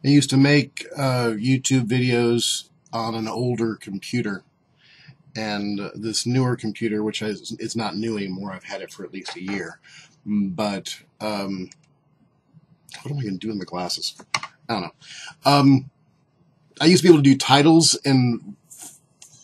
I used to make YouTube videos on an older computer, and this newer computer, which it's not new anymore. I've had it for at least a year. But what am I going to do in the glasses? I don't know. I used to be able to do titles and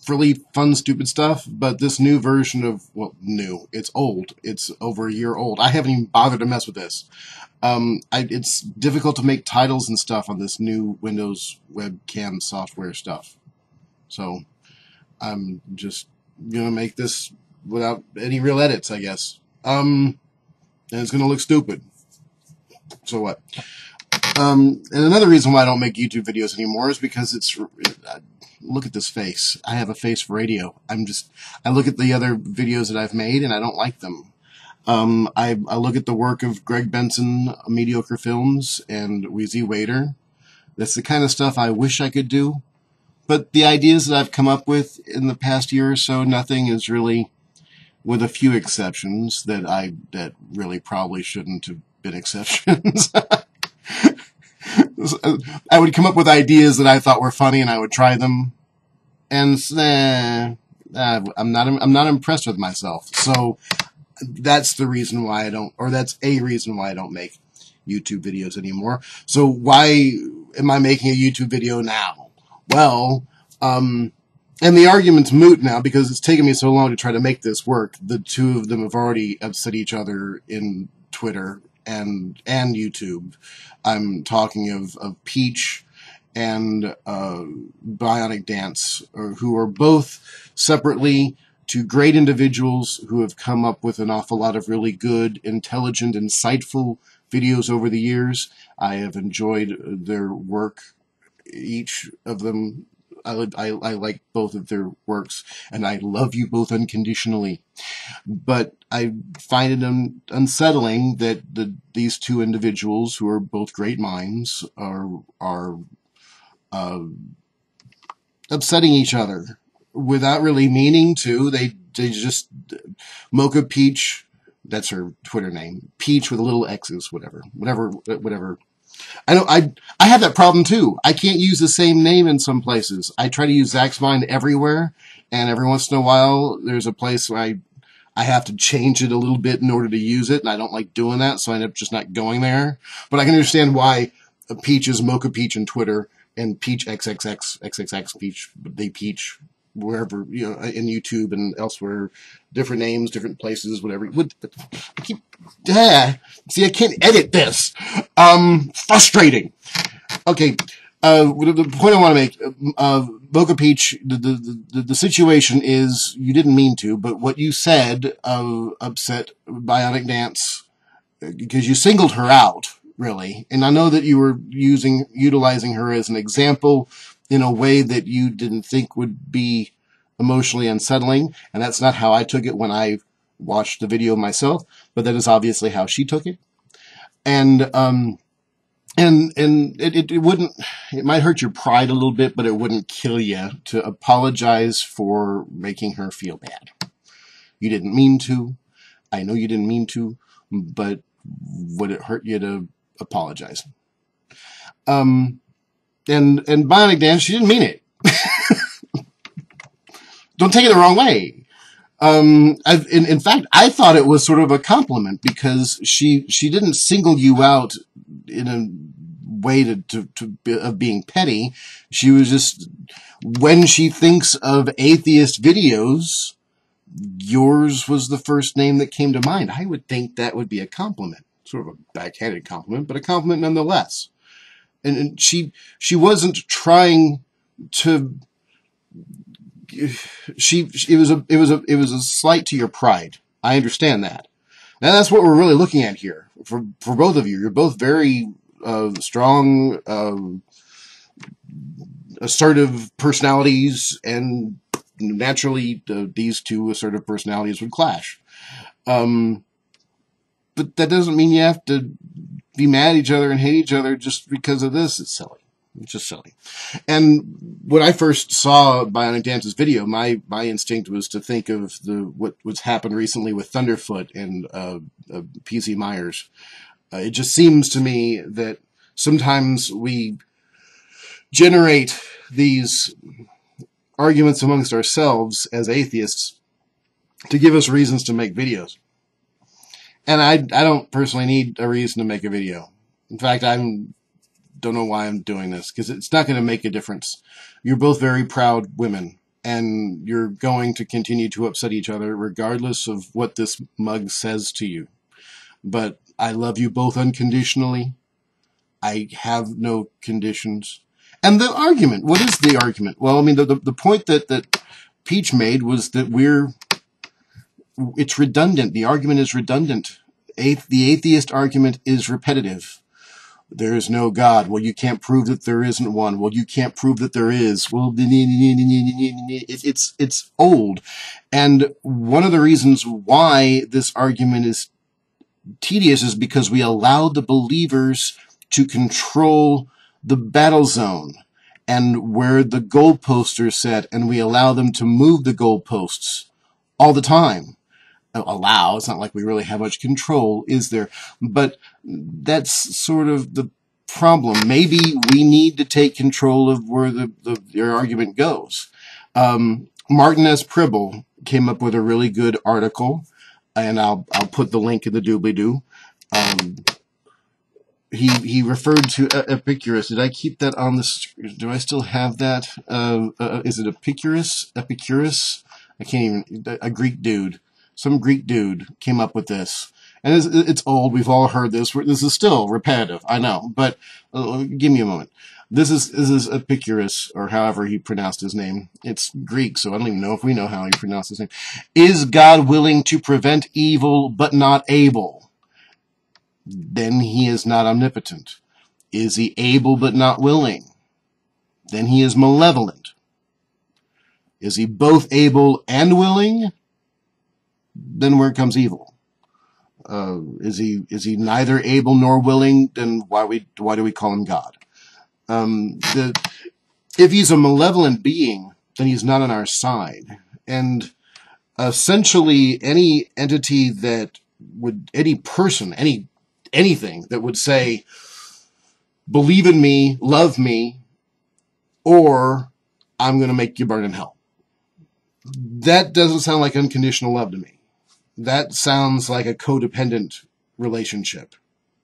really fun, stupid stuff, but this new version of, well, new, it's old. It's over a year old. I haven't even bothered to mess with this. It's difficult to make titles and stuff on this new Windows webcam software stuff. So I'm just going to make this without any real edits, I guess. And it's going to look stupid. So what? And another reason why I don't make YouTube videos anymore is because look at this face. I have a face for radio. I look at the other videos that I've made and I don't like them. I look at the work of Greg Benson, Mediocre Films, and Wheezy Waiter. That's the kind of stuff I wish I could do. But the ideas that I've come up with in the past year or so, nothing is really, with a few exceptions that really probably shouldn't have been exceptions. I would come up with ideas that I thought were funny and I would try them. And I'm not impressed with myself. So that's the reason why that's a reason why I don't make YouTube videos anymore. So why am I making a YouTube video now? Well, and the argument's moot now because it's taken me so long to try to make this work. The two of them have already upset each other in Twitter and YouTube. I'm talking of Peach and Bionic Dance, who are both separately to great individuals who have come up with an awful lot of really good, intelligent, insightful videos over the years. I have enjoyed their work, each of them. I like both of their works, and I love you both unconditionally. But I find it unsettling that these two individuals, who are both great minds, are upsetting each other without really meaning to. They just Mocha Peach. That's her Twitter name. Peach with little X's, whatever. I have that problem too. I can't use the same name in some places. I try to use Zaxmind everywhere, and every once in a while there's a place where I have to change it a little bit in order to use it, and I don't like doing that, so I end up just not going there. But I can understand why Peach is Mocha Peach on Twitter, and Peach XXX Peach, they Peach wherever, in YouTube and elsewhere, different names, different places, whatever. See, I can't edit this. Frustrating. Okay. The point I want to make, Mocha Peach, the situation is, you didn't mean to, but what you said upset Bionic Dance, because you singled her out, really. And I know that you were utilizing her as an example in a way that you didn't think would be emotionally unsettling, and that's not how I took it when I watched the video myself, but that is obviously how she took it. And it might hurt your pride a little bit, but it wouldn't kill you to apologize for making her feel bad. You didn't mean to. I know you didn't mean to, but would it hurt you to apologize? And Bionic Dance, she didn't mean it. Don't take it the wrong way. In fact, I thought it was sort of a compliment because she didn't single you out in a way of being petty. She was just, when she thinks of atheist videos, yours was the first name that came to mind. I would think that would be a compliment, sort of a backhanded compliment, but a compliment nonetheless. And she wasn't trying to. It was a slight to your pride. I understand that. Now that's what we're really looking at here for both of you. You're both very strong, assertive personalities, and naturally these two assertive personalities would clash. But that doesn't mean you have to be mad at each other and hate each other just because of this. It's silly. It's just silly. And when I first saw Bionic Dance's video, my instinct was to think of what's happened recently with Thunderfoot and PC Myers. It just seems to me that sometimes we generate these arguments amongst ourselves as atheists to give us reasons to make videos. And I don't personally need a reason to make a video. In fact, I don't know why I'm doing this, because it's not going to make a difference. You're both very proud women, and you're going to continue to upset each other regardless of what this mug says to you. But I love you both unconditionally. I have no conditions. And the argument, what is the argument? Well, I mean, the point that Peach made was that it's redundant. The argument is redundant. The atheist argument is repetitive. There is no God. Well, you can't prove that there isn't one. Well, you can't prove that there is. Well, it's old. And one of the reasons why this argument is tedious is because we allow the believers to control the battle zone and where the goalposts are set, and we allow them to move the goalposts all the time. Allow, it's not like we really have much control, is there? But that's sort of the problem. Maybe we need to take control of where your argument goes. Martin S. Pribble came up with a really good article, and I'll put the link in the doobly-doo. He referred to Epicurus. Did I keep that on the? Do I still have that? Is it Epicurus? Epicurus? I can't even. A Greek dude. Some Greek dude came up with this. And it's old. We've all heard this. This is still repetitive. I know. But give me a moment. This is Epicurus, or however he pronounced his name. It's Greek, so I don't even know if we know how he pronounced his name. Is God willing to prevent evil but not able? Then he is not omnipotent. Is he able but not willing? Then he is malevolent. Is he both able and willing? Then where comes evil? Is he neither able nor willing? Then why do we call him God? If he's a malevolent being, then he's not on our side. And essentially, any entity that would, any person, anything that would say, believe in me, love me, or I'm going to make you burn in hell. That doesn't sound like unconditional love to me. That sounds like a codependent relationship.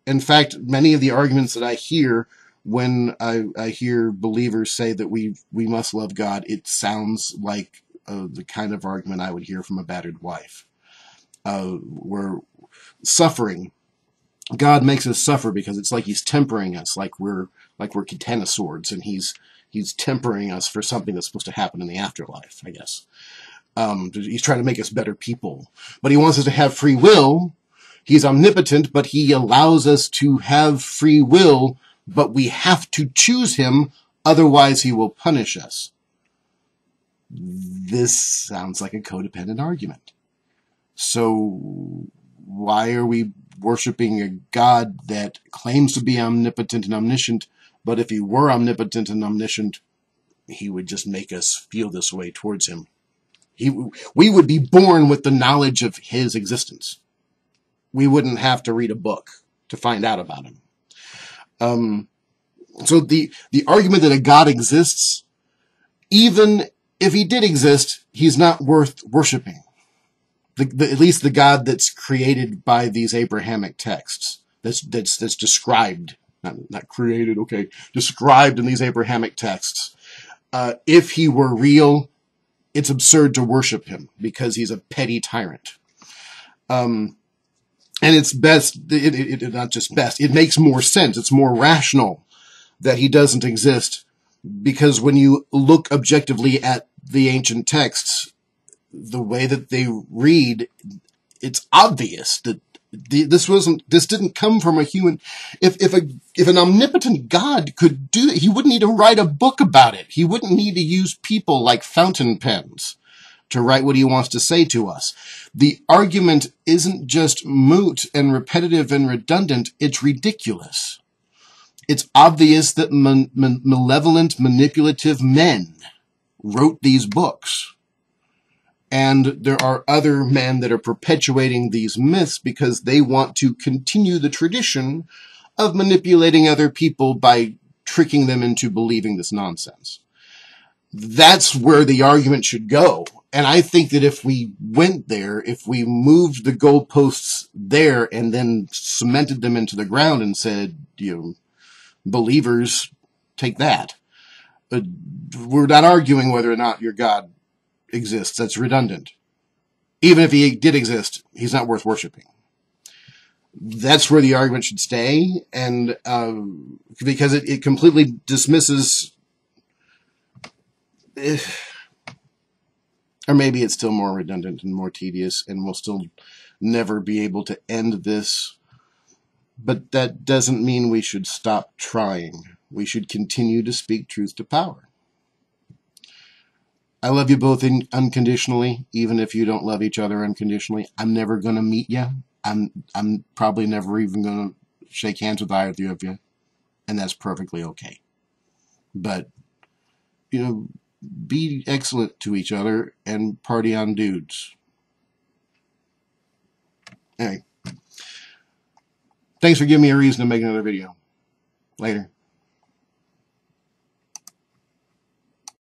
In fact, many of the arguments that I hear when I hear believers say that we must love God, it sounds like the kind of argument I would hear from a battered wife. We're suffering. God makes us suffer because it's like he's tempering us, like we're katana swords, and he's tempering us for something that's supposed to happen in the afterlife, I guess. He's trying to make us better people. But he wants us to have free will. He's omnipotent, but he allows us to have free will, but we have to choose him, otherwise he will punish us. This sounds like a codependent argument. So why are we worshiping a God that claims to be omnipotent and omniscient, but if he were omnipotent and omniscient, he would just make us feel this way towards him? We would be born with the knowledge of his existence. We wouldn't have to read a book to find out about him. So the argument that a God exists, even if he did exist, he's not worth worshiping. At least the God that's created by these Abrahamic texts, that's described, not created, okay, described in these Abrahamic texts. If he were real, it's absurd to worship him because he's a petty tyrant. And it's best, not just best, it makes more sense. It's more rational that he doesn't exist, because when you look objectively at the ancient texts, the way that they read, it's obvious that this didn't come from a human. If an omnipotent God could do it, he wouldn't need to write a book about it. He wouldn't need to use people like fountain pens to write what he wants to say to us. The argument isn't just moot and repetitive and redundant, it's ridiculous. It's obvious that malevolent, manipulative men wrote these books. And there are other men that are perpetuating these myths because they want to continue the tradition of manipulating other people by tricking them into believing this nonsense. That's where the argument should go. And I think that if we went there, if we moved the goalposts there and then cemented them into the ground and said, believers, take that. But we're not arguing whether or not your God exists. That's redundant. Even if he did exist, he's not worth worshiping. That's where the argument should stay, and because it completely dismisses, or maybe it's still more redundant and more tedious, and we'll still never be able to end this. But that doesn't mean we should stop trying. We should continue to speak truth to power. I love you both unconditionally, even if you don't love each other unconditionally. I'm never going to meet you. I'm probably never even going to shake hands with either of you, and that's perfectly okay. But, be excellent to each other and party on dudes. Anyway, thanks for giving me a reason to make another video. Later.